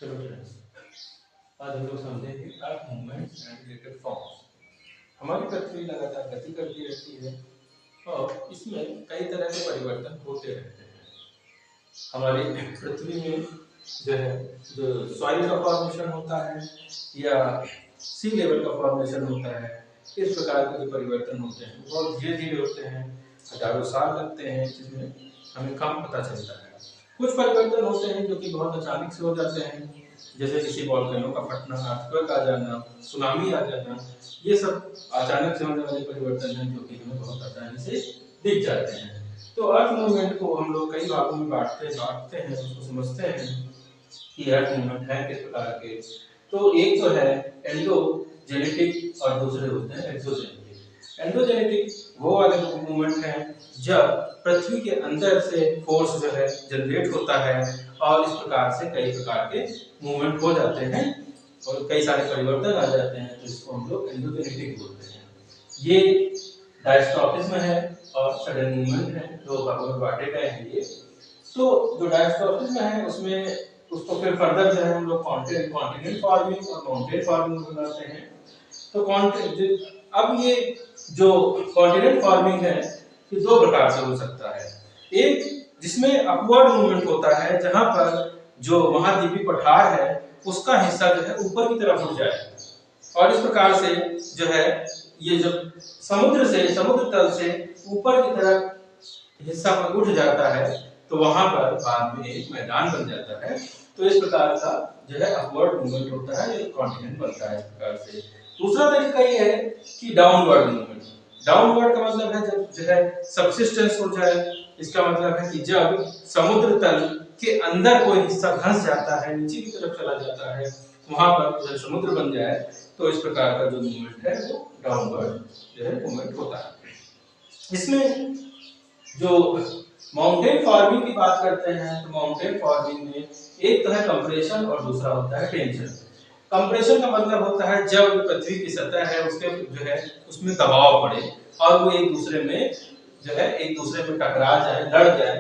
चलो फ्रेंड्स, आज हम लोग समझेंगे अर्थ मूवमेंट्स एंड रिलेटेड फॉर्म्स। हमारी पृथ्वी लगातार गति करती रहती है और इसमें कई तरह के परिवर्तन होते रहते हैं। हमारी पृथ्वी में जो है जो सॉइल का फॉर्मेशन होता है या सी लेवल का फॉर्मेशन होता है, इस प्रकार के जो परिवर्तन होते हैं बहुत धीरे धीरे होते हैं, हजारों साल लगते हैं, जिसमें हमें कम पता चलता है। कुछ परिवर्तन होते हैं जो कि बहुत अचानक से हो जाते हैं, जैसे किसी वॉल्केनो का फटना, अर्थक्वेक आ जाना, सुनामी आ जाना। ये सब अचानक से होने वाले परिवर्तन हैं जो कि हमें बहुत आसानी से दिख जाते हैं। तो अर्थ मूवमेंट को हम लोग कई भागों में बांटते हैं, उसको समझते हैं कि अर्थ मूवमेंट है किस प्रकार के। तो एक तो है एंडोजेनेटिक और दूसरे होते हैं एक्सोजेनेटिक। एंडोजेनेटिक वो वाले मूवमेंट हैं जब पृथ्वी के अंदर से फोर्स जो है जनरेट होता है और इस प्रकार से कई प्रकार के मूवमेंट हो जाते हैं और कई सारे परिवर्तन आ जाते हैं, तो इसको हम लोग एंडोजेनेटिक बोलते हैं। ये डायस्ट्रॉफिज्म है और सडन मूवमेंट है, दो भागों में बांटे गए हैं ये। तो जो डायस्ट्रॉफिज्म है उसमें उसको फिर फर्दर जो है हम लोग कॉन्टिनेंट फार्मिंग और माउंटेन फार्मिंग बनाते हैं। तो अब ये जो कॉन्टिनेंट फार्मिंग है ये दो प्रकार से हो सकता है। एक जिसमें अपवर्ड मूवमेंट होता है, जहां पर जो महाद्वीपीय पठार है उसका हिस्सा जो है ऊपर की तरफ उठ जाए और इस प्रकार से जो है ये जब समुद्र तल से ऊपर की तरफ हिस्सा पर उठ जाता है तो वहां पर बाद में एक मैदान बन जाता है। तो इस प्रकार का जो है अपवर्ड मूवमेंट होता है, एक कॉन्टिनेंट बनता है इस प्रकार से। दूसरा तरीका ये है कि डाउनवर्ड मूवमेंट। डाउनवर्ड का मतलब है जब जो है सबसिस्टेंस हो जाए। इसका मतलब है कि जब समुद्र तल के अंदर कोई हिस्सा धंस जाता है, नीचे की तरफ चला जाता है, वहां पर जब समुद्र बन जाए तो इस प्रकार का जो मूवमेंट है वो डाउनवर्ड जो है मूवमेंट होता है। इसमें जो माउंटेन फार्मिंग की बात करते हैं तो माउंटेन फार्मिंग में एक तो है कंप्रेशन और दूसरा होता है टेंशन। कंप्रेशन का मतलब होता है जब पृथ्वी की सतह है उसके जो है उसमें दबाव पड़े और वो एक दूसरे में जो है एक दूसरे में टकरा जाए, लड़ जाए।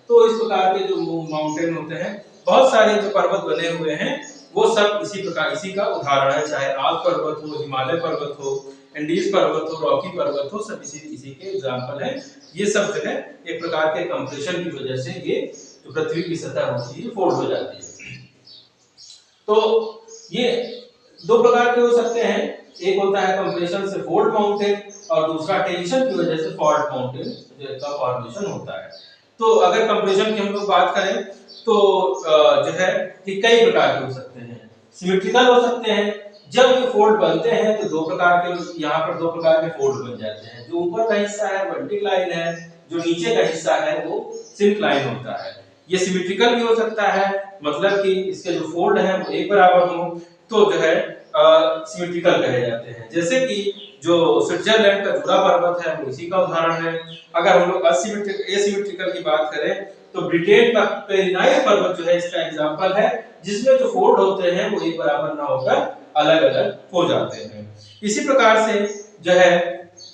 तो इस प्रकार के जो माउंटेन होते हैं, बहुत सारे जो पर्वत बने हुए हैं वो सब इसी का उदाहरण है, चाहे आल्प पर्वत हो, हिमालय पर्वत हो, एंडीज पर्वत हो, रॉकी पर्वत हो, सब इसी के एग्जांपल हैं। ये सब जो है एक प्रकार के कंप्रेशन की वजह से ये जो पृथ्वी की सतह होती है फोल्ड हो जाती है। तो ये दो प्रकार के हो सकते हैं, एक होता है कंप्रेशन से फोल्ड माउंटेन और दूसरा टेंशन की वजह से फॉल्ट माउंटेन का फॉर्मेशन होता है। तो अगर कंप्रेशन की हम लोग बात करें तो जो है कि कई प्रकार के हो सकते हैं। सिमेट्रिकल हो सकते हैं, जब ये फोल्ड बनते हैं तो दो प्रकार के यहाँ पर दो प्रकार के फोल्ड बन जाते हैं। जो ऊपर का हिस्सा है वर्टिकलाइन है, जो नीचे का हिस्सा है वो सिंक्लाइन होता है। ये सिमेट्रिकल भी हो सकता है, मतलब कि इसके जो फोल्ड है वो एक बराबर हो तो जो है सिमेट्रिकल कहे जाते हैं। जैसे कि जो स्विट्जरलैंड का जुड़ा पर्वत है वो इसी का उदाहरण है। अगर हम लोग एसिमेट्रिकल की बात करें तो ब्रिटेन का पेरिनाइज पर्वत जो है इसका एग्जांपल है, जिसमें जो फोल्ड होते हैं वो एक बराबर ना होकर अलग-अलग हो जाते हैं। इसी प्रकार से जो है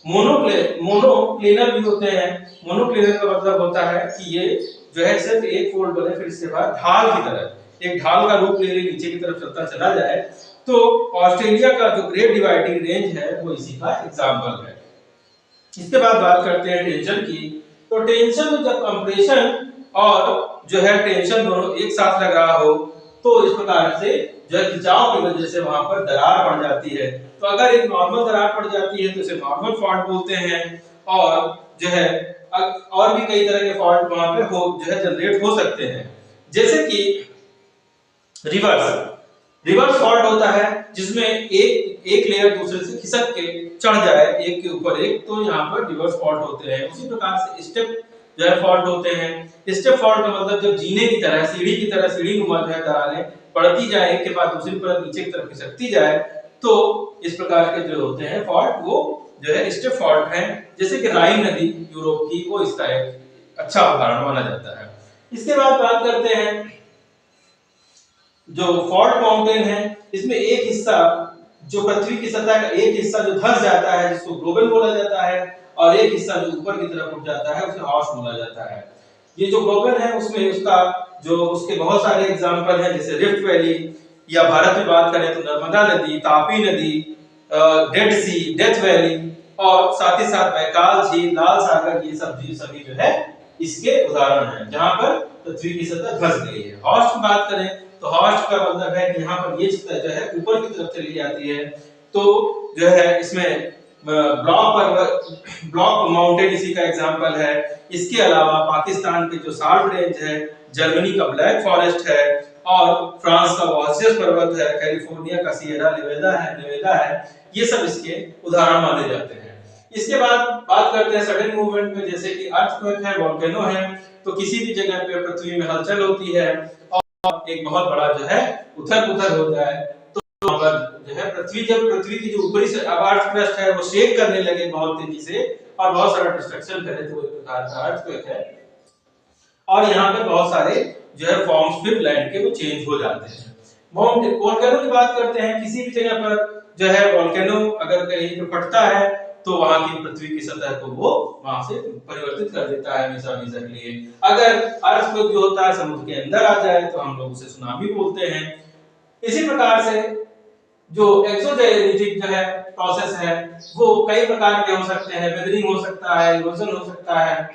मोनोक्लिनर भी होते हैं। मोनोक्लिनर का मतलब होता है कि ये जो है सिर्फ एक फोल्ड बने, फिर इसके बाद ढाल की तरह एक ढाल का रूप ले ले, नीचे की तरफ चलता चला जाए। तो ऑस्ट्रेलिया का जो ग्रेट डिवाइडिंग रेंज है वो इसी का एग्जांपल है। इसके बाद बात करते हैं टेंशन की। तो टेंशन में जब कंप्रेशन और जो है टेंशन दोनों एक साथ लग रहा हो तो इस प्रकार से जो है खिंचाव की वजह से वहां पर दरार पड़ जाती है। तो अगर एक नॉर्मल दरार पड़ जाती है तो इसे नॉर्मल फॉल्ट बोलते हैं और जो है और भी कई तरह के फॉल्ट वहां पे हो जो है जनरेट हो सकते हैं। जैसे कि रिवर्स फॉल्ट होता है जिसमें एक लेयर दूसरे से खिसक के चढ़ जाए एक के ऊपर एक, तो यहाँ पर रिवर्स फॉल्ट होते हैं। उसी प्रकार से स्टेप जो है फॉल्ट होते हैं। स्टेप फॉल्ट का मतलब जब जीने की तरह सीढ़ी की तरह सीढ़ी नुमा जो है दरारें बढ़ती जाए, एक के बाद दूसरी पर नीचे की तरफ खिसकती जाए, तो इस प्रकार के जो होते हैं फॉल्ट वो जो है स्टेप फॉल्ट हैं। जैसे कि राइन नदी यूरोप की, वो इसका एक अच्छा उदाहरण माना जाता है। इसके बाद बात करते हैं जो फॉल्ट माउंटेन है, इसमें एक हिस्सा जो पृथ्वी की सतह का एक हिस्सा जो धंस जाता है जिसको ग्लोबल बोला जाता है, और एक हिस्सा जो ऊपर की तरफ उठ जाता है उसे हॉर्स बोला जाता है। ये जो ग्लोबल है उसमें उसका जो उसके बहुत सारे एग्जांपल हैं, जैसे रिफ्ट वैली, या भारत में बात करें तो नर्मदा नदी, तापी नदी, डेड सी, डेथ वैली और साथ ही साथ बैकाल झील, लाल सागर, ये सब भी सभी जो है इसके उदाहरण हैं जहां पर पृथ्वी की सतह धंस गई है। हॉस्ट की बात करें तो हॉस्ट का मतलब है कि यहाँ पर ये सतह जो है ऊपर की तरफ चली जाती है, तो जो है इसमें ब्लॉक माउंटेन इसी का एग्जांपल है। इसके अलावा पाकिस्तान के जो साल्ट रेंज है, जर्मनी का ब्लैक फॉरेस्ट है और फ्रांस का वॉसियस पर्वत है, कैलिफोर्निया का सियरा नेवेदा है, ये सब इसके उदाहरण माने जाते हैं। इसके बाद बात करते हैं सडन मूवमेंट में, जैसे कि अर्थक्वेक है, वोल्केनो है, तो किसी भी जगह पे पृथ्वी में हलचल होती है और एक बहुत बड़ा जो है उथल-पुथल हो जाए, तो वहां पर जो है पृथ्वी की जो ऊपरी से अर्थ क्रस्ट है वो शेक करने लगे बहुत तेजी से और बहुत सारा डिस्ट्रक्शन करे, तो एक प्रकार का अर्थक्वेक है। और यहाँ पे बहुत सारे जो है फॉर्म्स फिर लैंड के वो चेंज हो जाते हैं। वोल्केनो की बात करते हैं, किसी भी जगह पर जो है वोल्केनो अगर कहीं पे फटता है तो वहां की पृथ्वी की सतह को वो वहां से परिवर्तित कर देता है हमेशा के लिए। अगर अर्थक्वेक जो होता है समुद्र के अंदर आ जाए तो हम लोग उसे सुनामी बोलते हैं। इसी प्रकार से जो एक्सोजेनिटिक जो है प्रोसेस है वो कई प्रकार के हो सकते हैं, वेदरिंग हो सकता है, इरोजन हो सकता है।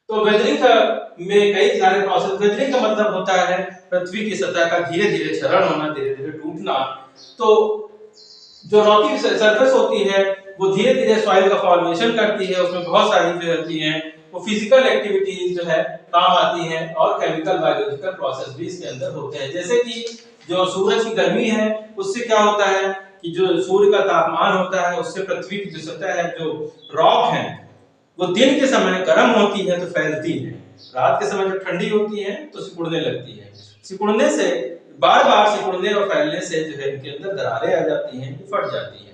तो वेदरिंग का में कई सारे प्रोसेस, वेदरिंग का मतलब होता है पृथ्वी की सतह का धीरे-धीरे क्षरण होना, धीरे-धीरे टूटना। तो जो रॉकी सरफेस होती है वो धीरे-धीरे सॉइल का फॉर्मेशन करती है, उसमें बहुत सारी जो होती हैं वो फिजिकल एक्टिविटीज जो है काम आती हैं और केमिकल बायोलॉजिकल प्रोसेस भी इसके अंदर होते हैं। जैसे कि जो सूरज की गर्मी है उससे क्या होता है कि जो सूर्य का तापमान होता है उससे पृथ्वी की जो सतह है, जो रॉक है, वो दिन के समय गर्म होती है तो फैलती है, रात के समय जब ठंडी होती है तो सिकुड़ने लगती है। सिकुड़ने से बार-बार सिकुड़ने और फैलने से जो है इनके अंदर दरारें आ जाती हैं, फट जाती हैं।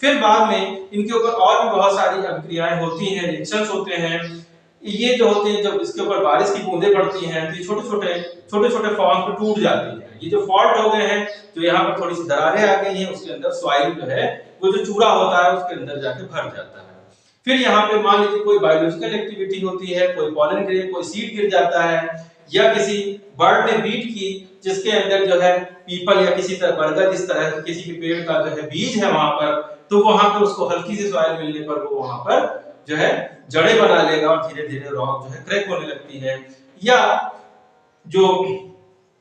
फिर बाद में इनके ऊपर और भी बहुत सारी अभिक्रियाएं होती हैं, रिएक्शंस होते हैं। ये जो होते हैं जब इसके ऊपर बारिश की बूंदें पड़ती हैं तो ये छोटे-छोटे फॉर्म पे टूट जाती हैं। ये जो फॉल्ट हो गए हैं, जो यहाँ पर थोड़ी सी दरारें आ गई हैं, उसके अंदर सॉइल जो है वो जो चूरा होता है उसके अंदर जाके भर जाता है। फिर यहाँ पे मान लीजिए कोई बायोलॉजिकल एक्टिविटी होती है, कोई पॉलन गिरे, कोई सीड गिर जाता है या किसी बर्ड ने बीट की जिसके अंदर जो है पीपल या किसी तरह बरगद इस तरह किसी के पेड़ का जो है बीज है वहां पर, तो वहां पे उसको हल्की सी सॉइल मिलने पर वो वहां पर जो है जड़ें बना लेगा और धीरे-धीरे रॉक जो है क्रैक होने लगती है। या जो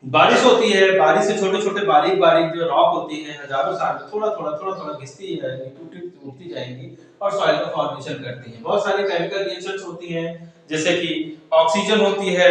बारिश होती है, बारिश से छोटे-छोटे बारीक-बारीक जो रॉक होती है हजारों साल में थोड़ा-थोड़ा घिसती जाएगी, टूटती जाएंगी और सॉइल का फॉर्मेशन करती है। बहुत सारी केमिकल रिएक्शंस होती हैं, जैसे कि ऑक्सीजन होती है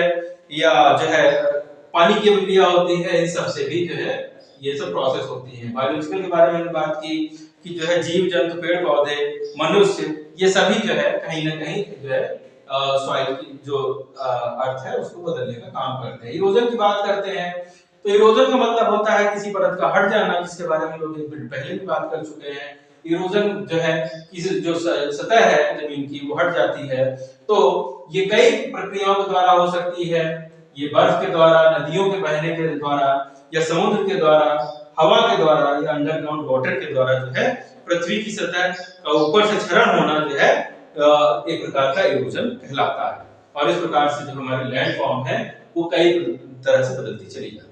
या जो है पानी की अभिक्रिया होती है, इन सब से भी जो है ये सब प्रोसेस होती है। बायोलॉजिकल के बारे में मैंने बात की कि जो है जीव जंतु, पेड़ पौधे, मनुष्य, ये सभी जो है कहीं ना कहीं जो है सॉइल की जो अर्थ है उसको बदलने का काम करते हैं। इरोजन की बात करते हैं तो इरोजन का मतलब होता है किसी परत का हट जाना, जिसके बारे में लोग एक मिनट पहले भी बात कर चुके हैं। इरोजन जो है किसी जो सतह है जमीन की वो हट जाती है, तो ये कई प्रक्रियाओं के द्वारा हो सकती है। ये बर्फ के द्वारा, नदियों के बहने के द्वारा या समुद्र के द्वारा, हवा के द्वारा या अंडरग्राउंड वाटर के द्वारा जो है पृथ्वी की सतह का ऊपर से क्षरण होना जो है एक प्रकार का इरोजन कहलाता है। और इस प्रकार से जो हमारी लैंड फॉर्म है वो कई तरह से बदलती चली जाती है।